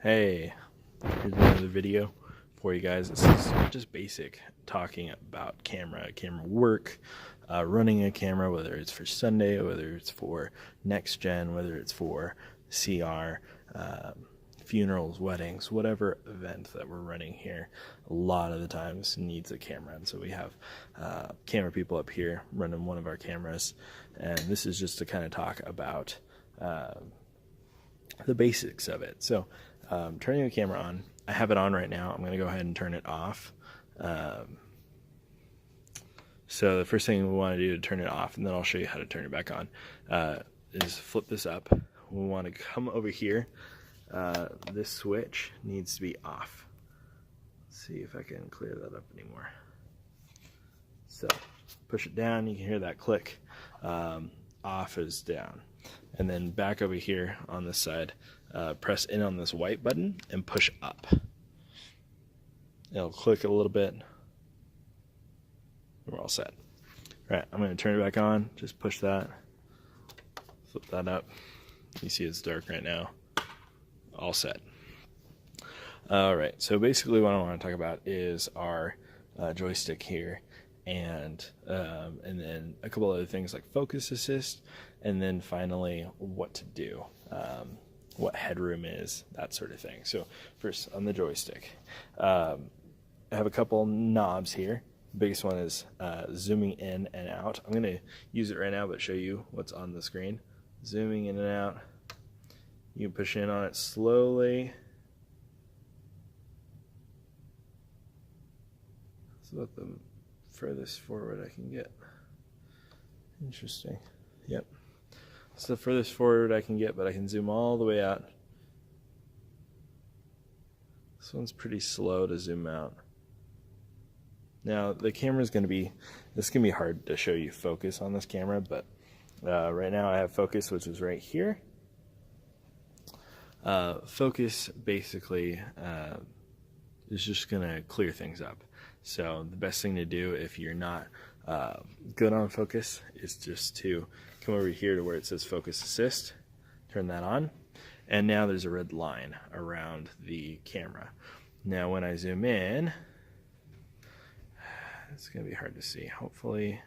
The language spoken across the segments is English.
Hey, here's another video for you guys. This is just basic talking about camera work, running a camera, whether it's for Sunday, whether it's for next gen, whether it's for CR, funerals, weddings, whatever event that we're running here, a lot of the times needs a camera. And so we have camera people up here running one of our cameras, and this is just to kind of talk about the basics of it. So turning the camera on, I have it on right now. I'm going to go ahead and turn it off. So the first thing we want to do to turn it off, and then I'll show you how to turn it back on, is flip this up. We want to come over here. This switch needs to be off. Let's see if I can clear that up anymore. So push it down, you can hear that click. Off is down. And then back over here on this side, press in on this white button and push up. It'll click a little bit. We're all set. All right, I'm going to turn it back on. Just push that. Flip that up. You see it's dark right now. All set. All right, so basically what I want to talk about is our joystick here, and then a couple other things like focus assist, and then finally what to do, what headroom is, that sort of thing. So first on the joystick, I have a couple knobs here. The biggest one is zooming in and out. I'm going to use it right now but show you what's on the screen. Zooming in and out. You can push in on it slowly. It's about the furthest forward I can get. Interesting. Yep. It's the furthest forward I can get, but I can zoom all the way out. This one's pretty slow to zoom out. Now the camera's going to be, this can be hard to show you focus on this camera, but right now I have focus, which is right here. Focus basically is just going to clear things up. So the best thing to do if you're not good on focus is just to come over here to where it says focus assist, turn that on, and now there's a red line around the camera. Now when I zoom in, it's going to be hard to see. Hopefully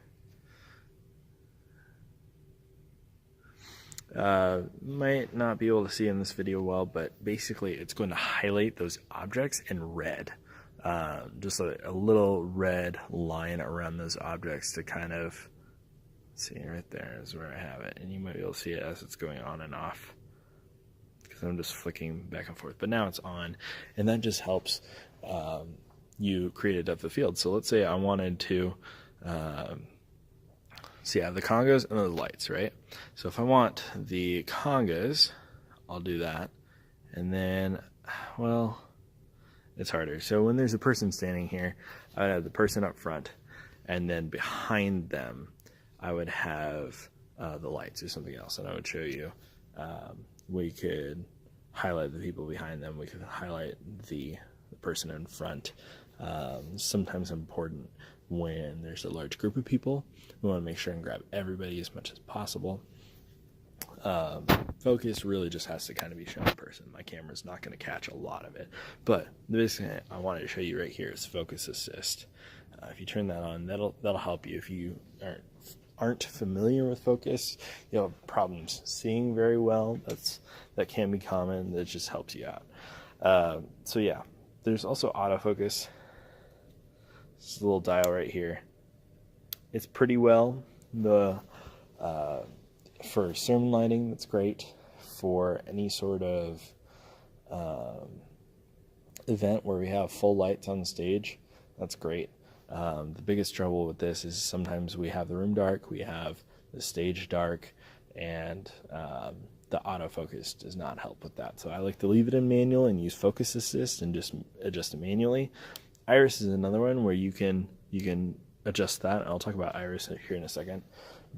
might not be able to see in this video well, but basically it's going to highlight those objects in red. Just a little red line around those objects to kind of see. Right there is where I have it, and you might be able to see it as it's going on and off because I'm just flicking back and forth. But now it's on, and that just helps you create a depth of field. So let's say I wanted to see, I have the congas and the lights, right? So if I want the congas, I'll do that, and then, well, it's harder. So when there's a person standing here, I would have the person up front, and then behind them I would have the lights or something else, and I would show you. We could highlight the people behind them, we could highlight the person in front. Sometimes important when there's a large group of people. We want to make sure and grab everybody as much as possible. Focus really just has to kind of be shown in person. My camera's not going to catch a lot of it, but the biggest thing I wanted to show you right here is focus assist. If you turn that on, that'll help you. If you aren't familiar with focus, you have problems seeing very well, that can be common. That just helps you out. So yeah, there's also autofocus. This is a little dial right here. It's pretty well. For sermon lighting, that's great. For any sort of event where we have full lights on stage, that's great. The biggest trouble with this is sometimes we have the room dark, we have the stage dark, and the autofocus does not help with that. So I like to leave it in manual and use focus assist and just adjust it manually. Iris is another one where you can adjust that. I'll talk about Iris here in a second,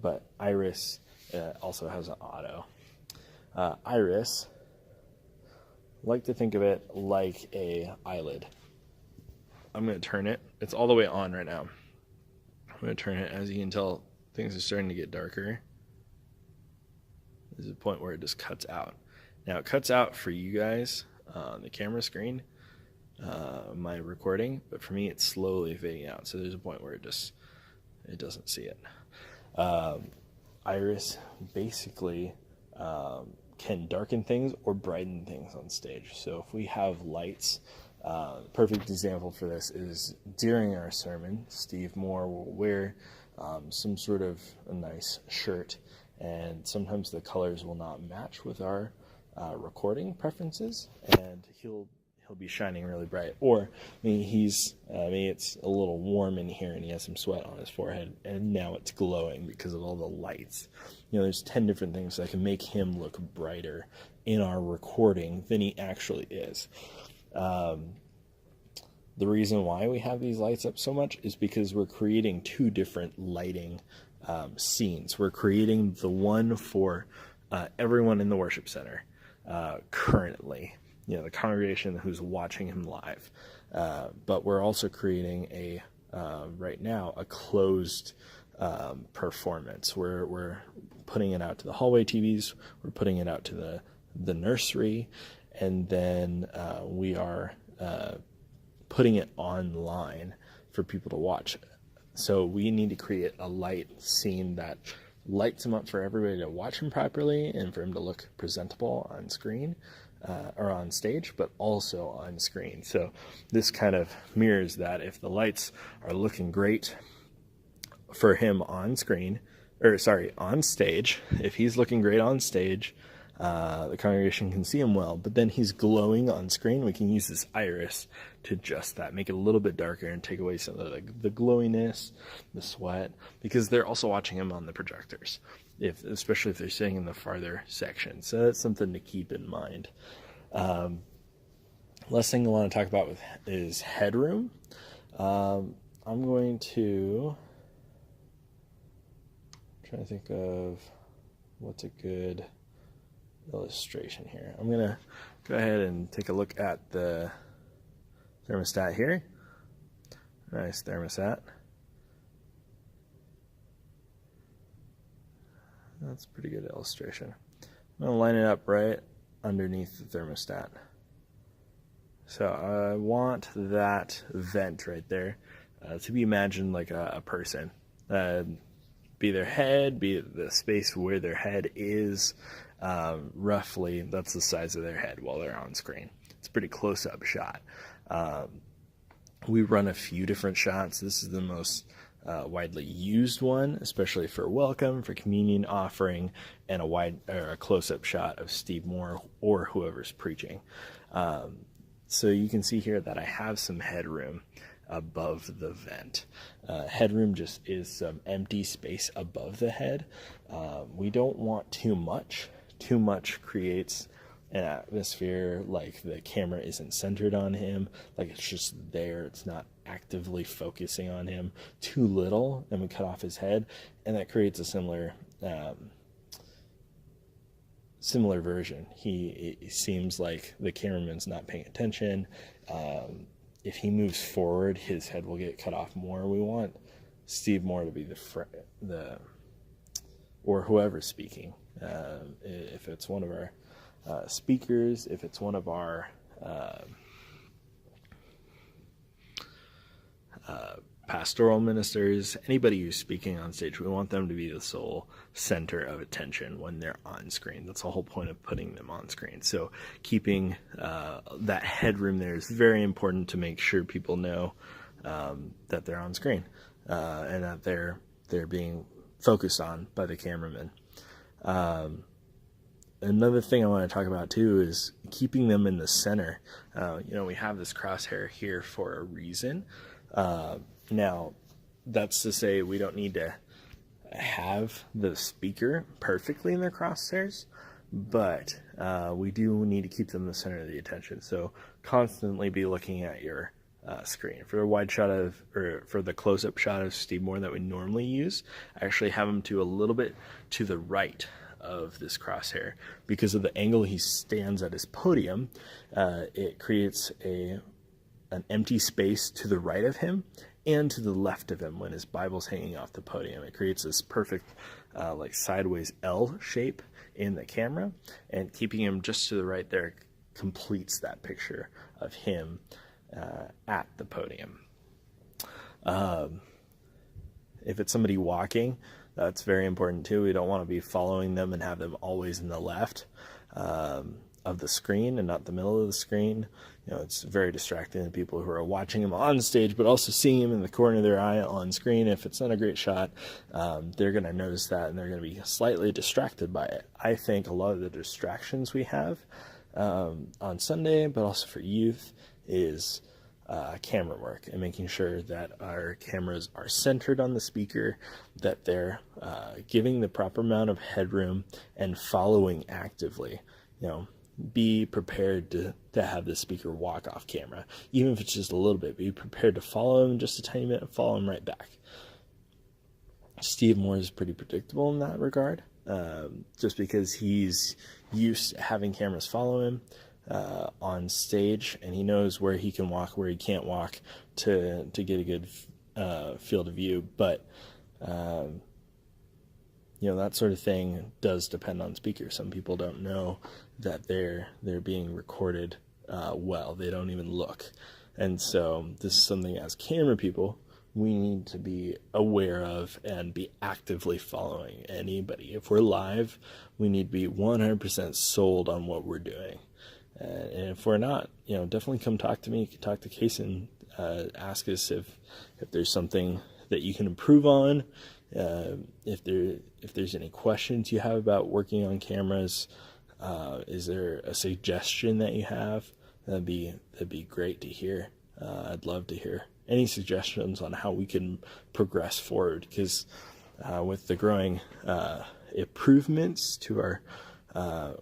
but Iris also has an auto. Iris, like to think of it like a eyelid. I'm going to turn it. It's all the way on right now. I'm going to turn it. As you can tell, things are starting to get darker. There's a point where it just cuts out. Now it cuts out for you guys. on the camera screen, my recording, but for me it's slowly fading out. So there's a point where it doesn't see it. Iris basically can darken things or brighten things on stage. So if we have lights, perfect example for this is during our sermon, Steve Moore will wear some sort of a nice shirt, and sometimes the colors will not match with our recording preferences, and he'll be shining really bright. Or maybe it's a little warm in here and he has some sweat on his forehead, and now it's glowing because of all the lights. There's 10 different things that can make him look brighter in our recording than he actually is. The reason why we have these lights up so much is because we're creating 2 different lighting scenes. We're creating the one for everyone in the worship center currently, the congregation who's watching him live. But we're also creating right now, a closed performance. We're putting it out to the hallway TVs, we're putting it out to the nursery, and then we are putting it online for people to watch. So we need to create a light scene that lights him up for everybody to watch him properly and for him to look presentable on screen or on stage, but also on screen. So this kind of mirrors that. If the lights are looking great for him on screen, on stage, if he's looking great on stage, the congregation can see him well, but then he's glowing on screen, we can use this iris to adjust that, make it a little bit darker and take away some of the glowiness, the sweat, because they're also watching him on the projectors, especially if they're sitting in the farther section. So that's something to keep in mind. Last thing I want to talk about is headroom. I'm going to try to think of what's a good illustration here. I'm gonna go ahead and take a look at the thermostat here. Nice thermostat. That's a pretty good illustration. I'm gonna line it up right underneath the thermostat. So I want that vent right there to be imagined like a person. Be their head, be the space where their head is. Roughly, that's the size of their head while they're on screen. It's a pretty close-up shot. We run a few different shots. This is the most widely used one, especially for welcome, for communion offering, and a close-up shot of Steve Moore or whoever's preaching. So you can see here that I have some headroom above the vent. Headroom just is some empty space above the head. We don't want too much. Too much creates an atmosphere like the camera isn't centered on him, like it's just there, it's not actively focusing on him. Too little, and we cut off his head, and that creates a similar version. It seems like the cameraman's not paying attention. If he moves forward, his head will get cut off more. We want Steve Moore to be or whoever's speaking. If it's one of our speakers, if it's one of our pastoral ministers, anybody who's speaking on stage, we want them to be the sole center of attention when they're on screen. That's the whole point of putting them on screen. So keeping that headroom there is very important to make sure people know that they're on screen and that they're being focused on by the cameraman. Another thing I want to talk about too is keeping them in the center. We have this crosshair here for a reason. Now, that's to say we don't need to have the speaker perfectly in their crosshairs, but we do need to keep them in the center of the attention. So constantly be looking at your screen. For a wide shot for the close-up shot of Steve Moore that we normally use, I actually have him to a little bit to the right of this crosshair because of the angle he stands at his podium. It creates an empty space to the right of him and to the left of him when his Bible's hanging off the podium. It creates this perfect like sideways L shape in the camera, and keeping him just to the right there completes that picture of him at the podium. If it's somebody walking, that's very important too. We don't want to be following them and have them always in the left of the screen and not the middle of the screen. You know, it's very distracting to people who are watching him on stage, but also seeing him in the corner of their eye on screen. If it's not a great shot, they're going to notice that and they're going to be slightly distracted by it. I think a lot of the distractions we have on Sunday, but also for youth, is camera work and making sure that our cameras are centered on the speaker, that they're giving the proper amount of headroom and following actively. You know, be prepared to have the speaker walk off camera, even if it's just a little bit. Be prepared to follow him just a tiny bit and follow him right back. Steve Moore is pretty predictable in that regard, just because he's used to having cameras follow him on stage, and he knows where he can walk, where he can't walk to get a good field of view. But you know, that sort of thing does depend on speakers. Some people don't know that they're being recorded well. They don't even look. And so this is something, as camera people, we need to be aware of and be actively following anybody. If we're live, we need to be 100% sold on what we're doing. And if we're not, you know, definitely come talk to me, talk to Kason, ask us if there's something that you can improve on. If there's any questions you have about working on cameras, is there a suggestion that you have? That'd be great to hear. I'd love to hear any suggestions on how we can progress forward, because with the growing improvements to our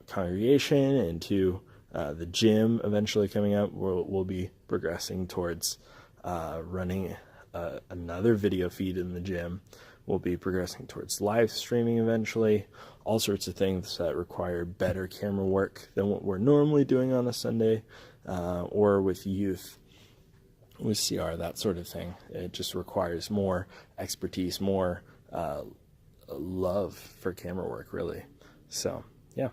congregation and to the gym eventually coming up, we'll be progressing towards running another video feed in the gym. We'll be progressing towards live streaming eventually, all sorts of things that require better camera work than what we're normally doing on a Sunday, or with youth, with CR, that sort of thing. It just requires more expertise, more love for camera work, really. So, yeah.